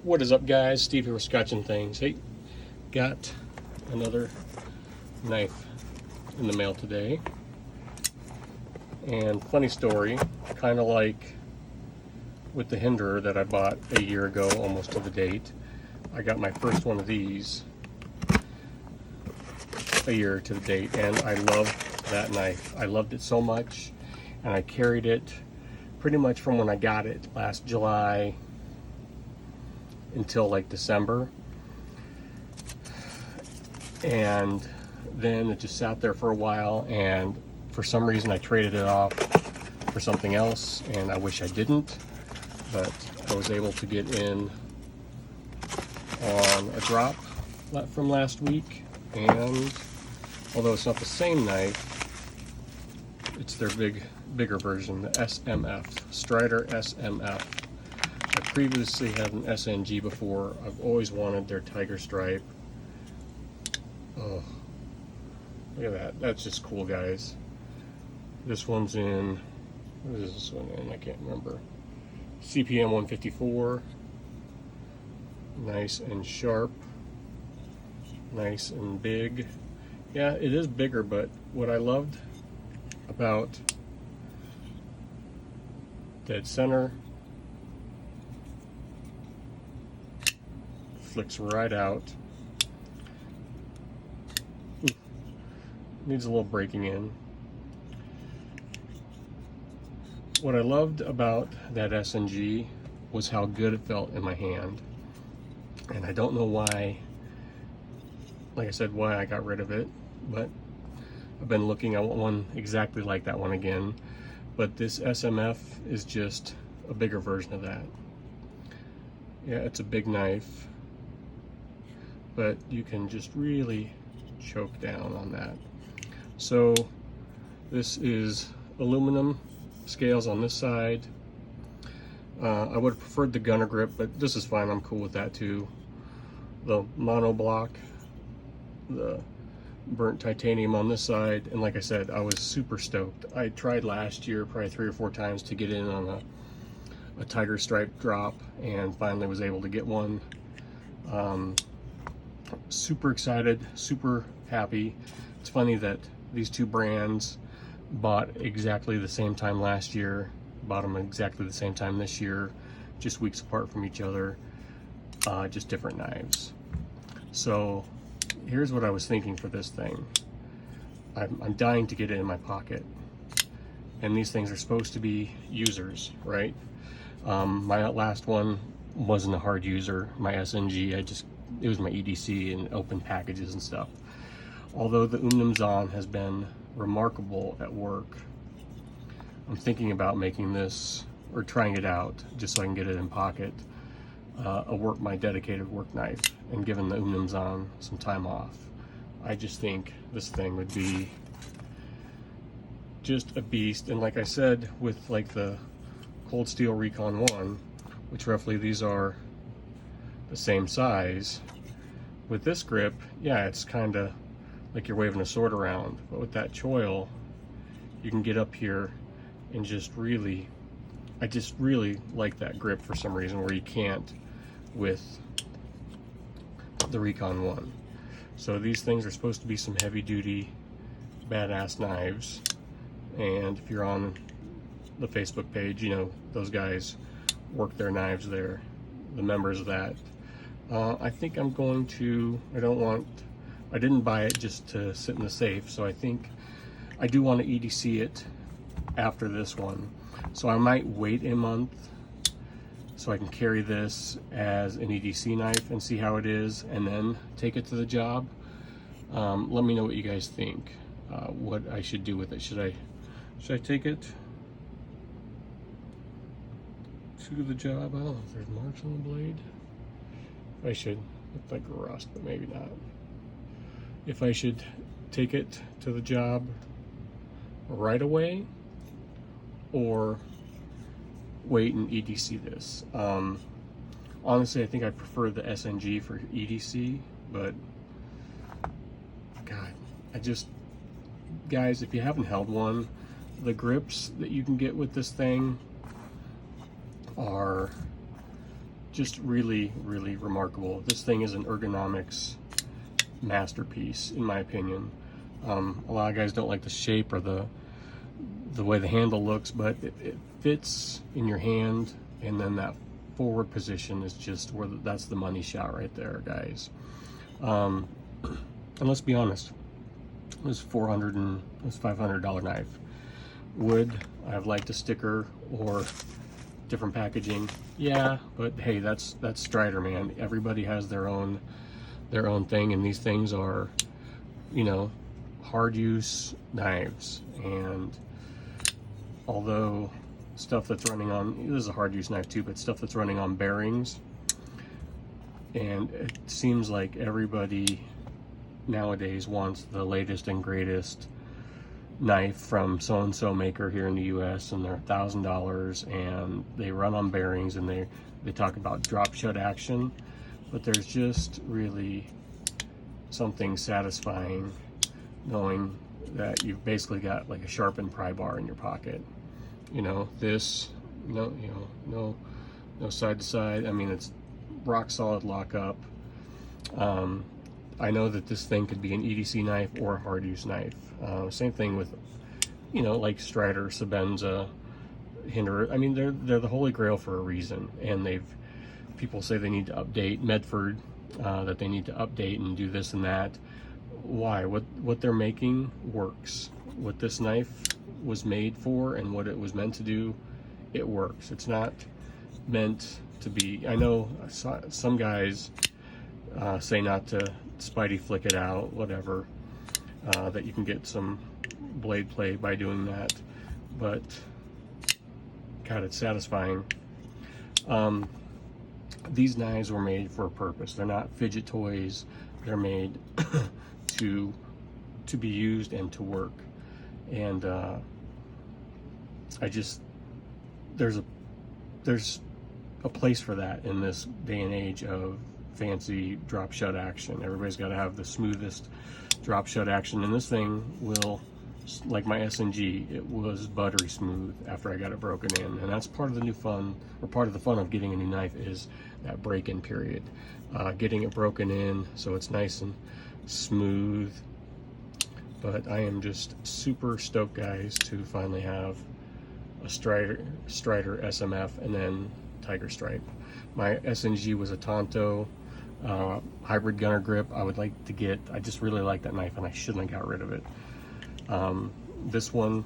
What is up, guys? Steve here with Scotching Things. Hey, got another knife in the mail today. And funny story, kind of like with the Hinderer that I bought a year ago, almost to the date. I got my first one of these a year to the date, and I love that knife. I loved it so much, and I carried it pretty much from when I got it last July until like December, and then it just sat there for a while, and for some reason I traded it off for something else, and I wish I didn't, but I was able to get in on a drop from last week, and although it's not the same knife, it's their bigger version, the SMF, Strider SMF. I previously had an SNG before. I've always wanted their tiger stripe. Oh, look at that. That's just cool, guys. This one's in, what is this one in? I can't remember. CPM 154. Nice and sharp. Nice and big. Yeah, it is bigger, but what I loved about dead center, flicks right out. Ooh, needs a little breaking in. What I loved about that SNG was how good it felt in my hand. And I don't know why, like I said, why I got rid of it, but I've been looking. I want one exactly like that one again. But this SMF is just a bigger version of that. Yeah, it's a big knife, but you can just really choke down on that. So this is aluminum scales on this side. I would have preferred the gunner grip, but this is fine. I'm cool with that too. The monoblock, the burnt titanium on this side, and like I said, I was super stoked. I tried last year probably 3 or 4 times to get in on a tiger stripe drop, and finally was able to get one. Super excited, super happy. It's funny that these two brands bought exactly the same time last year, bought them exactly the same time this year, just weeks apart from each other, just different knives. So here's what I was thinking for this thing. I'm dying to get it in my pocket, and these things are supposed to be users, right? My last one wasn't a hard user. My SNG, it was my EDC and open packages and stuff. Although the Umnumzan has been remarkable at work, I'm thinking about making this, or trying it out, just so I can get it in pocket, my dedicated work knife, and giving the Umnumzan some time off. I just think this thing would be just a beast. And like I said, with like the Cold Steel Recon 1, which roughly these are the same size, with this grip, yeah, it's kind of like you're waving a sword around, but with that choil, you can get up here and just really, I just really like that grip for some reason, where you can't with the Recon 1. So these things are supposed to be some heavy duty, badass knives. And if you're on the Facebook page, you know, those guys work their knives there, the members of that. I think I'm going to, I didn't buy it just to sit in the safe, so I think I do want to EDC it after this one. So I might wait a month so I can carry this as an EDC knife and see how it is, and then take it to the job. Let me know what you guys think, what I should do with it. Should I take it to the job? I don't know if there's marks on the blade. I should, look like rust, but maybe not. If I should take it to the job right away, or wait and EDC this. Honestly, I think I prefer the SNG for EDC, but God, guys, if you haven't held one, the grips that you can get with this thing are just really, really remarkable. This thing is an ergonomics masterpiece, in my opinion. A lot of guys don't like the shape or the way the handle looks, but it fits in your hand, and then that forward position is just where that's the money shot right there, guys. And let's be honest, it was $500 knife. Would I have liked a sticker or different packaging? Yeah, but hey, that's Strider, man. Everybody has their own thing, and these things are, you know, hard use knives. And although stuff that's running on, this is a hard use knife too, but stuff that's running on bearings, and it seems like everybody nowadays wants the latest and greatest knife from so-and-so maker here in the US, and they're $1,000, and they run on bearings, and they talk about drop shut action, but there's just really something satisfying knowing that you've basically got like a sharpened pry bar in your pocket. You know, this, no side to side. I mean, it's rock solid lockup. I know that this thing could be an EDC knife or a hard use knife. Same thing with, you know, like Strider, Sebenza, Hinder. I mean, they're the holy grail for a reason, and people say they need to update Medford, that they need to update and do this and that. Why? What they're making works. What this knife was made for and what it was meant to do, it works. It's not meant to be, I know some guys say not to Spidey flick it out, whatever, that you can get some blade play by doing that, but God, it's satisfying. These knives were made for a purpose. They're not fidget toys. They're made to be used and to work. And there's a place for that in this day and age of fancy drop shut action. Everybody's got to have the smoothest drop shut action, and this thing will, like my SNG, it was buttery smooth after I got it broken in. And that's part of the new fun, or part of the fun of getting a new knife, is that break-in period, getting it broken in so it's nice and smooth. But I am just super stoked, guys, to finally have a Strider SMF and then Tiger Stripe. My SNG was a Tonto hybrid gunner grip. I would like to get, I just really like that knife, and I shouldn't have got rid of it. This one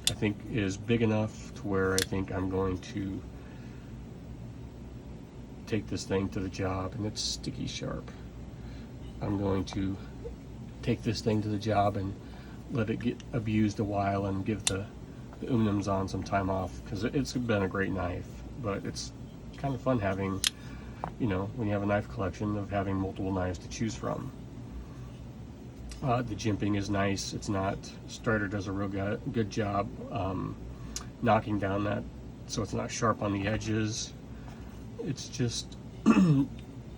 I think is big enough to where I think I'm going to take this thing to the job, and it's sticky sharp. I'm going to take this thing to the job and let it get abused a while and give the Umnums on some time off, because it's been a great knife. But it's kind of fun having, you know, when you have a knife collection, of having multiple knives to choose from. The jimping is nice. It's not, Strider does a real good job knocking down that, so it's not sharp on the edges. It's just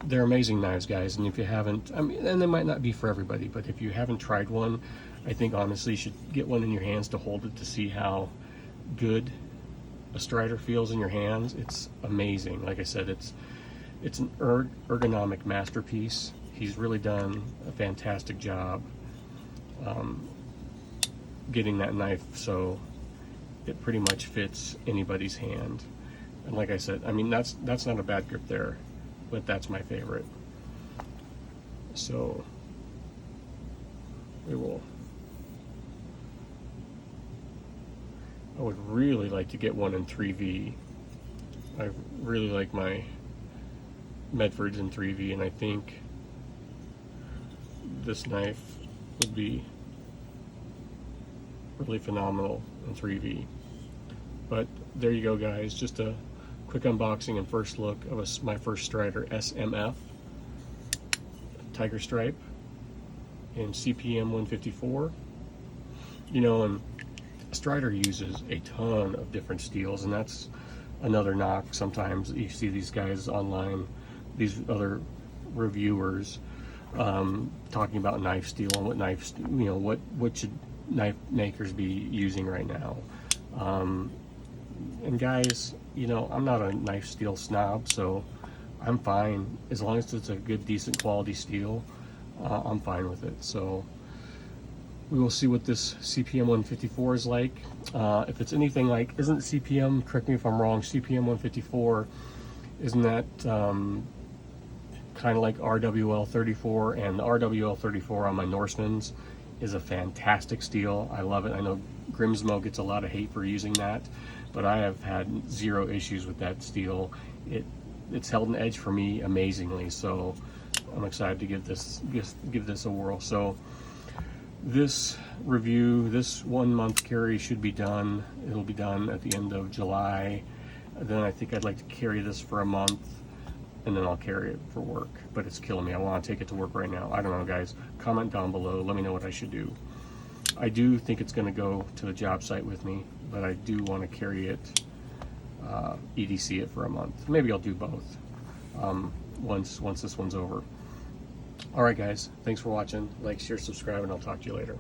they're amazing knives, guys. And if you haven't, I mean, and they might not be for everybody, but if you haven't tried one, I think honestly you should get one in your hands to hold it, to see how good a Strider feels in your hands. It's amazing. Like I said, it's an ergonomic masterpiece. He's really done a fantastic job getting that knife so it pretty much fits anybody's hand. And like I said, I mean, that's not a bad grip there, but that's my favorite. So I would really like to get one in 3V. I really like my Medfords in 3V, and I think this knife would be really phenomenal in 3V. But there you go, guys. Just a quick unboxing and first look of my first Strider SMF Tiger Stripe in CPM 154. You know, and Strider uses a ton of different steels, and that's another knock. Sometimes you see these guys online, these other reviewers, talking about knife steel and what knives, you know, what should knife makers be using right now. And guys, you know, I'm not a knife steel snob, so I'm fine. As long as it's a good, decent quality steel, I'm fine with it. So we will see what this CPM 154 is like. If it's anything like, isn't CPM, correct me if I'm wrong, CPM 154, isn't that kind of like RWL 34? And the RWL 34 on my Norsemans is a fantastic steel. I love it. I know Grimsmo gets a lot of hate for using that, but I have had zero issues with that steel. It's held an edge for me amazingly, so I'm excited to give this a whirl. So this review, this 1 month carry should be done. It'll be done at the end of July. Then I think I'd like to carry this for a month, and then I'll carry it for work. But it's killing me. I want to take it to work right now. I don't know, guys. Comment down below. Let me know what I should do. I do think it's going to go to the job site with me, but I do want to carry it, EDC it for a month. Maybe I'll do both once this one's over. All right, guys. Thanks for watching. Like, share, subscribe, and I'll talk to you later.